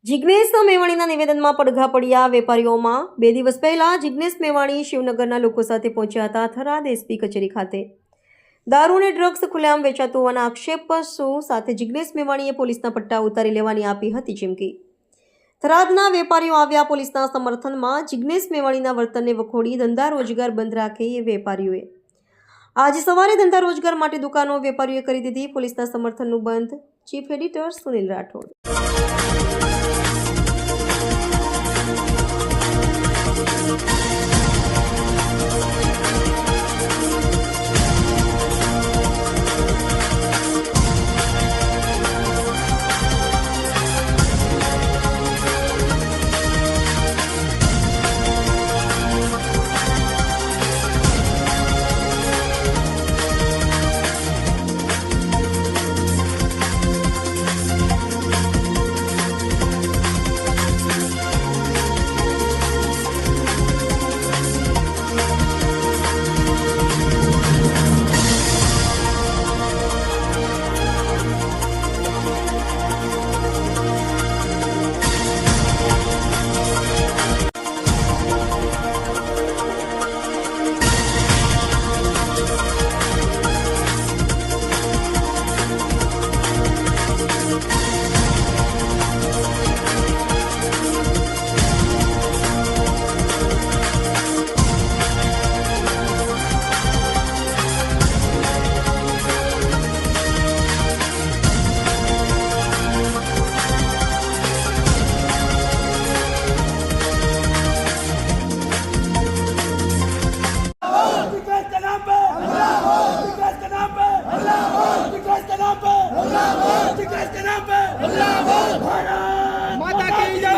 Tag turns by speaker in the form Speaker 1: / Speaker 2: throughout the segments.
Speaker 1: જિગ્નેશ મેવાણીના નિવેદનમાં પડઘા પડ્યા વેપારીઓમાં 2 દિવસ પહેલા જિગ્નેશ મેવાણી શિવનગરના લોકો સાથે પહોંચ્યા હતા થરાદ એસપી કચેરી ખાતે। દારૂ અને ડ્રગ્સ ખુલ્લેઆમ વેચાતું હોવાના આક્ષેપો સાથે જિગ્નેશ મેવાણીએ પોલીસના પટ્ટા ઉતારી લેવાની આપી હતી ચીમકી। થરાદના વેપારીઓ આવ્યા પોલીસના સમર્થનમાં। જિગ્નેશ મેવાણીના વર્તનને વખોડી ધંધા રોજગાર બંધ રાખે એ વેપારીઓએ આજે સવારે ધંધા રોજગાર માટે દુકાનો વેપારીઓએ કરી દીધી પોલીસના સમર્થનનું બંધ। Chief editor Sunil Rathod.
Speaker 2: माता की जय।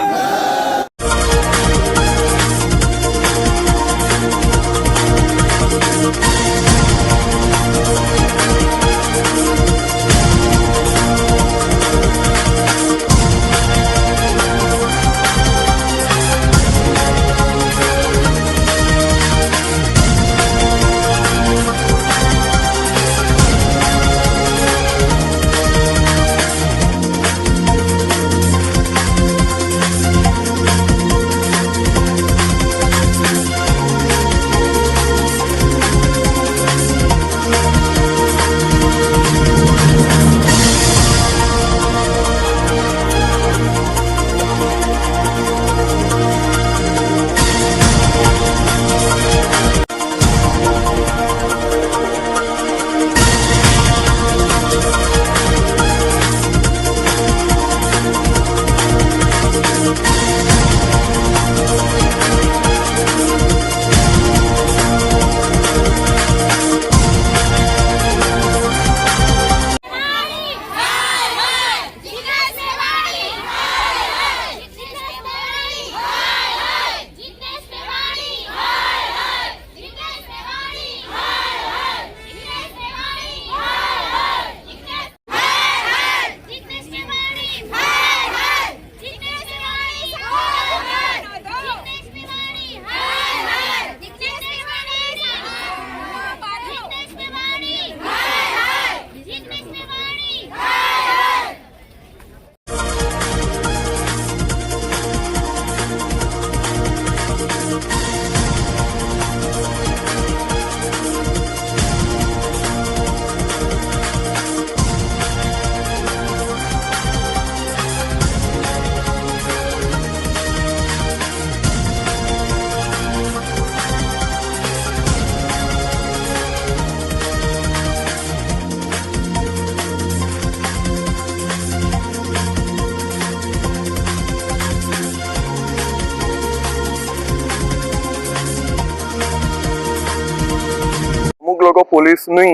Speaker 3: અમુક લોકો પોલીસની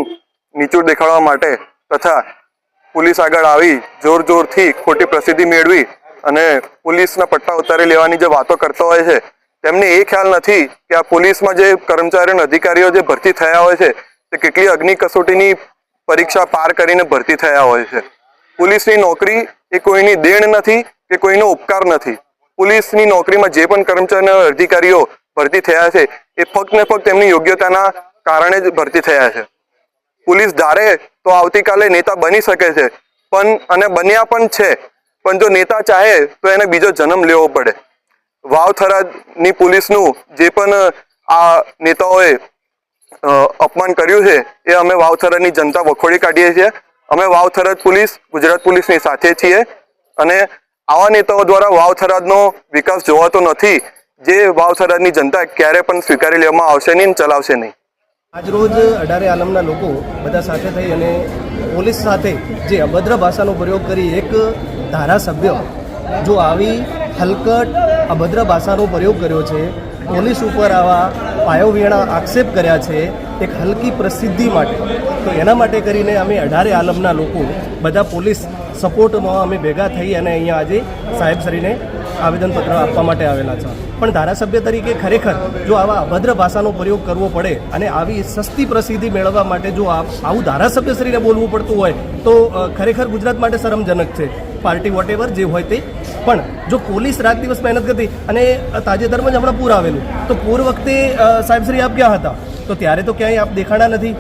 Speaker 3: નીચું દેખાડવા માટે તથા પોલીસ આગળ આવી જોરથી ખોટી પ્રસિદ્ધિ મેળવી અને પોલીસના પટ્ટા ઉતારી લેવાની જે વાતો કરતા હોય છે તેમને એ ખ્યાલ નથી કે આ પોલીસમાં જે કર્મચારીઓ અને અધિકારીઓ જે ભરતી થયા હોય છે તે કેટલી અગ્નિ કસોટીની પરીક્ષા પાર કરીને ભરતી થયા હોય છે। પોલીસની નોકરી એ કોઈની દેણ નથી કે કોઈનો ઉપકાર નથી। પોલીસની નોકરીમાં જે પણ કર્મચારીઓ અને અધિકારીઓ ભરતી થયા છે એ ફક્ત ને ફક્ત તેમની યોગ્યતાના કારણે જ ભરતી થયા છે। પોલીસ ધારે તો આવતીકાલે નેતા બની શકે છે, પણ અને બન્યા પણ છે, પણ જો નેતા ચાહે તો એને બીજો જન્મ લેવો પડે. વાવ થરાદની પોલીસનું જે પણ આ નેતાઓએ અપમાન કર્યું છે એ અમે વાવ થરાદની જનતા વખોડી કાઢીએ છીએ. અમે વાવ થરાદ પોલીસ ગુજરાત પોલીસની સાથે છીએ અને આવા નેતાઓ દ્વારા વાવ થરાદનો વિકાસ જોવાતો નથી, જે વાવ થરાદની જનતા ક્યારે પણ સ્વીકારી લેવામાં આવશે નહીં, ચલાવશે નહીં.
Speaker 4: આજરોજ અઢારે આલમના લોકો બધા સાથે થઈ અને પોલીસ સાથે જે અભદ્ર ભાષાનો પ્રયોગ કરી એક ધારાસભ્ય જો આવી હલકટ અભદ્ર ભાષાનો પ્રયોગ કર્યો છે, પોલીસ ઉપર આવા પાયોવીણા આક્ષેપ કર્યા છે એક હલકી પ્રસિદ્ધિ માટે, તો એના માટે કરીને અમે અઢારે આલમના લોકો બધા પોલીસ સપોર્ટમાં અમે ભેગા થઈ અને અહીંયા આજે સાહેબશ્રીને આવેદનપત્ર આપવા માટે આવેલા છે. પણ ધારાસભ્ય તરીકે ખરેખર જો આવા અભદ્ર ભાષાનો પ્રયોગ કરવો પડે અને આવી સસ્તી પ્રસિદ્ધિ મેળવવા માટે જો આવું ધારાસભ્યશ્રીને બોલવું પડતું હોય તો ખરેખર ગુજરાત માટે શરમજનક છે. પાર્ટી વોટેવર જે હોય તે, પણ જો પોલીસ રાત દિવસ મહેનત કરતી અને તાજેતરમાં જ હમણાં પૂર આવેલું તો પૂર વખતે સાહેબશ્રી આપ ક્યાં હતા? તો ત્યારે તો ક્યાંય આપ દેખાણા નથી.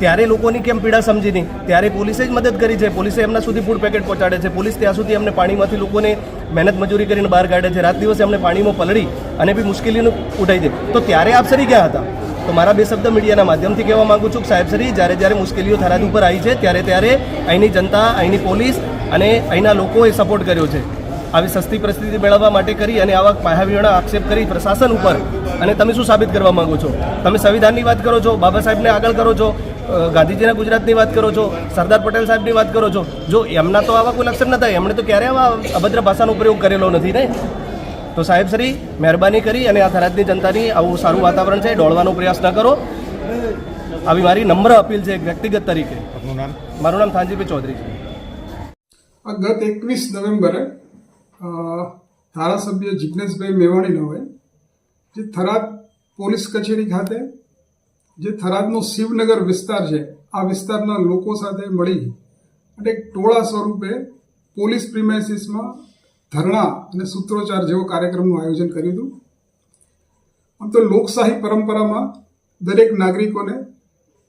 Speaker 4: ત્યારે લોકોની કેમ પીડા સમજી નહીં? ત્યારે પોલીસે જ મદદ કરી છે, પોલીસે એમના સુધી ફૂડ પેકેટ પહોંચાડે છે, પોલીસ ત્યાં સુધી અમને પાણીમાંથી લોકોને મહેનત મજૂરી કરીને બહાર કાઢે છે, રાત દિવસે અમને પાણીમાં પલળી અને બી મુશ્કેલીનું ઉઠાઈ દે. તો ત્યારે આપ શ્રી ક્યાં હતા? તો મારા બે શબ્દ મીડિયાના માધ્યમથી કહેવા માગું છું કે સાહેબશ્રી જ્યારે મુશ્કેલીઓ થરાદ ઉપર આવી છે ત્યારે અહીંની જનતા, અહીંની પોલીસ અને અહીંના લોકોએ સપોર્ટ કર્યો છે. આવી સસ્તી પરિસ્થિતિ મેળવવા માટે કરી અને આવા પાયાવીણા આક્ષેપ કરી પ્રશાસન ઉપર, અને તમે શું સાબિત કરવા માંગો છો? તમે સંવિધાનની વાત કરો છો, બાબા સાહેબને આગળ કરો છો, ગાંધીજીના ગુજરાતની વાત કરો છો, સરદાર પટેલ સાહેબની વાત કરો છો. જો એમના તો આવા કોઈ લક્ષણ નતા, એમણે તો ક્યારે આવા અભદ્ર ભાષાનો પ્રયોગ કરેલો નથી ને. તો સાહેબશ્રી મહેરબાની કરી અને આ થરાદની જનતાની આવું સારું વાતાવરણ છે ડોળવાનો પ્રયાસ ન કરો, આવી મારી નમ્ર અપીલ છે એક વ્યક્તિગત તરીકે. મારું નામ થાનજીભાઈ ચૌધરી છે.
Speaker 2: ગત 21 નવેમ્બરે ધારાસભ્ય જિજ્ઞેશભાઈ મેવાણીનો જે થરાદ પોલીસ કચેરી ખાતે જે થરાદનો શિવનગર વિસ્તાર છે, આ વિસ્તારના લોકો સાથે મળી અને એક ટોળા સ્વરૂપે પોલીસ પ્રિમાઇસીસમાં ધરણા અને સૂત્રોચ્ચાર જેવો કાર્યક્રમનું આયોજન કર્યું હતું. આમ તો લોકશાહી પરંપરામાં દરેક નાગરિકોને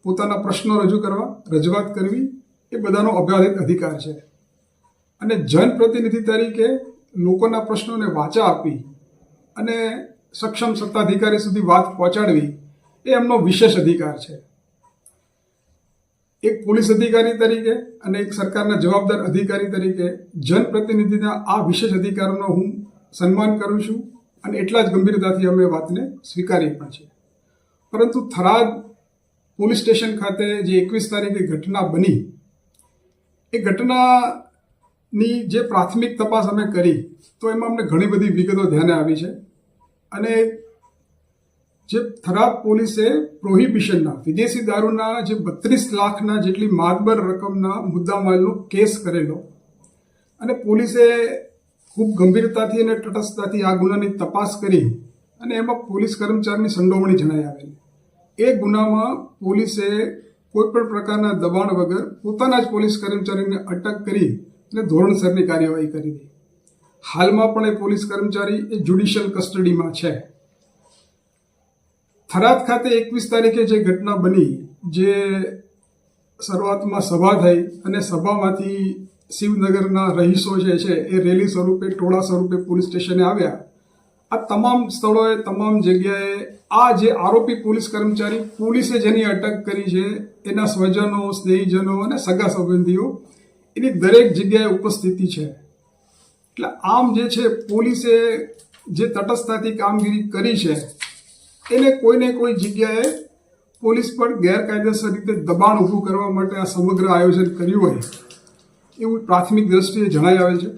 Speaker 2: પોતાના પ્રશ્નો રજૂ કરવા, રજૂઆત કરવી એ બધાનો અબાધિત અધિકાર છે અને જનપ્રતિનિધિ તરીકે લોકોના પ્રશ્નોને વાચા આપી અને સક્ષમ સત્તાધિકારી સુધી વાત પહોંચાડવી એ એમનો વિશેષ અધિકાર છે. એક પોલીસ અધિકારી તરીકે અને એક સરકારના જવાબદાર અધિકારી તરીકે જનપ્રતિનિધિના આ વિશેષ અધિકારોનો હું સન્માન કરું છું અને એટલા જ ગંભીરતાથી અમે વાતને સ્વીકારી પણ છે. પરંતુ થરાદ પોલીસ સ્ટેશન ખાતે જે 21 તારીખે ઘટના બની, એ ઘટનાની જે પ્રાથમિક તપાસ અમે કરી તો એમાં અમને ઘણી બધી વિગતો ધ્યાને આવી છે અને જે થરાદ પોલીસે પ્રોહિબિશનના વિદેશી દારૂના જે 32 લાખના જેટલી માતબર રકમના મુદ્દામાલનો કેસ કરેલો અને પોલીસે ખૂબ ગંભીરતાથી અને તટસ્થતાથી આ ગુનાની તપાસ કરી અને એમાં પોલીસ કર્મચારીની સંડોવણી જણાઈ આવેલી. એ ગુનામાં પોલીસે કોઈપણ પ્રકારના દબાણ વગર પોતાના જ પોલીસ કર્મચારીને અટક કરી અને ધોરણસરની કાર્યવાહી કરી હતી. હાલમાં પણ એ પોલીસ કર્મચારી એ જ્યુડિશિયલ કસ્ટડીમાં છે. થરાદ ખાતે 21 તારીખે જે ઘટના બની, જે શરૂઆતમાં સભા થઈ અને સભામાંથી શિવનગરના રહીશો જે છે એ રેલી સ્વરૂપે, ટોળા સ્વરૂપે પોલીસ સ્ટેશને આવ્યા. આ તમામ સ્થળોએ, તમામ જગ્યાએ આ જે આરોપી પોલીસ કર્મચારી, પોલીસે જેની અટક કરી છે એના સ્વજનો, સ્નેહીજનો અને સગા સંબંધીઓ એની દરેક જગ્યાએ ઉપસ્થિતિ છે. એટલે આમ જે છે પોલીસે જે તટસ્થતાથી કામગીરી કરી છે એને કોઈને કોઈ જગ્યાએ પોલીસ પર ગેરકાયદેસર રીતે દબાણ ઊભું કરવા માટે આ સમગ્ર આયોજન કર્યું હોય એવું પ્રાથમિક દ્રષ્ટિએ જણાઈ આવે છે.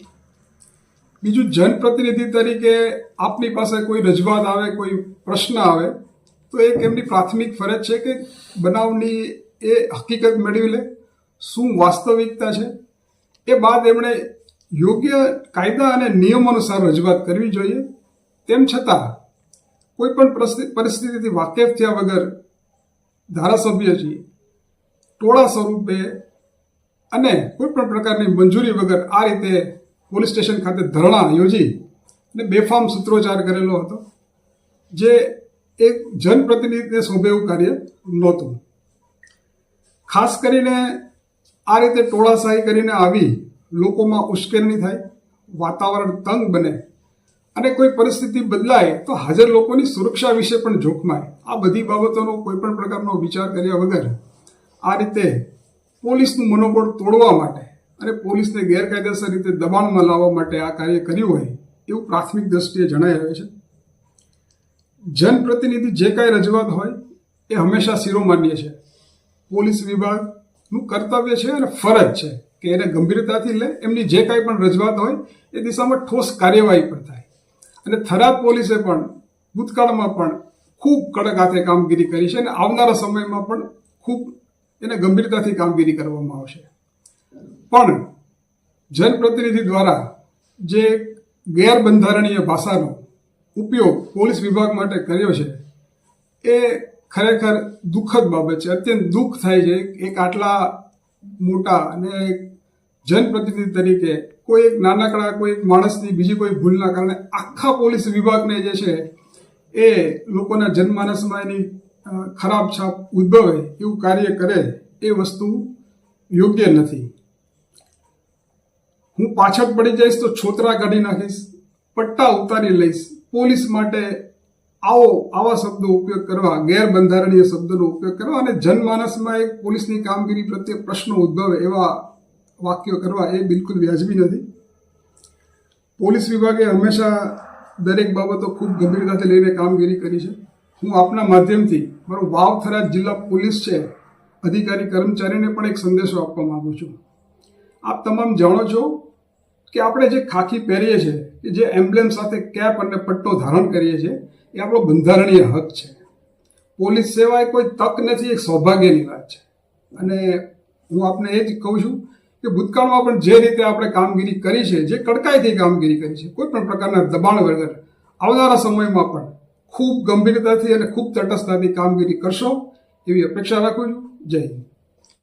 Speaker 2: બીજું, જનપ્રતિનિધિ તરીકે આપની પાસે કોઈ રજૂઆત આવે, કોઈ પ્રશ્ન આવે તો એક એમની પ્રાથમિક ફરજ છે કે બનાવની એ હકીકત મેળવી લે, શું વાસ્તવિકતા છે. એ બાદ એમણે યોગ્ય કાયદા અને નિયમો અનુસાર રજૂઆત કરવી જોઈએ. તેમ છતાં કોઈ પણ પરિસ્થિતિથી વાકેફ થયા વગર ધારાસભ્યજી ટોળા સ્વરૂપે અને કોઈ પણ પ્રકારની મંજૂરી વગર આ રીતે પોલીસ સ્ટેશન ખાતે ધરણા યોજી અને બેફામ સૂત્રોચ્ચાર કરેલો હતો, જે એક જનપ્રતિનિધિને શોભે એવું કાર્ય નહોતું. ખાસ કરીને આ રીતે ટોળાશાહી કરીને આવી લોકોમાં ઉશ્કેરણી થાય, વાતાવરણ તંગ બને અને કોઈ પરિસ્થિતિ બદલાય તો હાજર લોકોની સુરક્ષા વિશે પણ જોખમાય. આ બધી બાબતોનો કોઈ પણ પ્રકારનો વિચાર કર્યા વગર આ રીતે પોલીસનું મનોબળ તોડવા માટે અને પોલીસને ગેરકાયદેસર રીતે દબાણમાં લાવવા માટે આ કાર્ય કર્યું હોય એવું પ્રાથમિક દ્રષ્ટિએ જણાઈ આવે છે. જનપ્રતિનિધિ જે કાંઈ રજૂઆત હોય એ હંમેશા શિરોમાન્ય છે. પોલીસ વિભાગનું કર્તવ્ય છે અને ફરજ છે કે એને ગંભીરતાથી લે, એમની જે કાંઈ પણ રજૂઆત હોય એ દિશામાં ઠોસ કાર્યવાહી પણ થાય. અને થરાદ પોલીસે પણ ભૂતકાળમાં પણ ખૂબ કડક હાથે કામગીરી કરી છે અને આવનારા સમયમાં પણ ખૂબ એને ગંભીરતાથી કામગીરી કરવામાં આવશે. પણ જનપ્રતિનિધિ દ્વારા જે ગેરબંધારણીય ભાષાનો ઉપયોગ પોલીસ વિભાગ માટે કર્યો છે એ ખરેખર દુઃખદ બાબત છે. અત્યંત દુઃખ થાય છે એક આટલા મોટા અને જનપ્રતિનિધિ તરીકે કોઈ એક નાનકડા કોઈ એક માણસની બીજી કોઈ ભૂલના કારણે આખા પોલીસ વિભાગને જે છે એ લોકોના જનમાનસમાં એની ખરાબ છાપ ઉદ્ભવે એવું કાર્ય કરે એ વસ્તુ યોગ્ય નથી. હું પાછળ પડી જઈશ તો છોતરા કાઢી નાખીશ, પટ્ટા ઉતારી લઈશ. પોલીસ માટે આવા શબ્દો ઉપયોગ કરવા, ગેરબંધારણીય શબ્દોનો ઉપયોગ કરવા અને જનમાનસમાં એક પોલીસની કામગીરી પ્રત્યે પ્રશ્નો ઉદ્ભવે એવા વાક્યો કરવા એ બિલકુલ વ્યાજબી નથી. પોલીસ વિભાગે હંમેશા દરેક બાબતો ખૂબ ગંભીરતાથી લઈને કામગીરી કરી છે. હું આપના માધ્યમથી મારો વાવ થરાદ જિલ્લા પોલીસ છે અધિકારી કર્મચારીને પણ એક સંદેશો આપવા માંગુ છું. આપ તમામ જાણો છો કે આપણે જે ખાખી પહેરીએ છીએ, કે જે એમ્બ્લેમ સાથે કેપ અને પટ્ટો ધારણ કરીએ છીએ એ આપણો બંધારણીય હક છે. પોલીસ સેવા એ કોઈ તક નથી, એક સૌભાગ્યની વાત છે. અને હું આપને એ જ કહું છું કે ભૂતકાળમાં પણ જે રીતે આપણે કામગીરી કરી છે, જે કડકાઈથી કામગીરી કરી છે, કોઈ પણ પ્રકારના દબાણ વગર આવનારા સમયમાં પણ ખૂબ ગંભીરતાથી અને ખૂબ તટસ્થતાથી કામગીરી કરશો એવી અપેક્ષા રાખું છું. જય હિન્દ.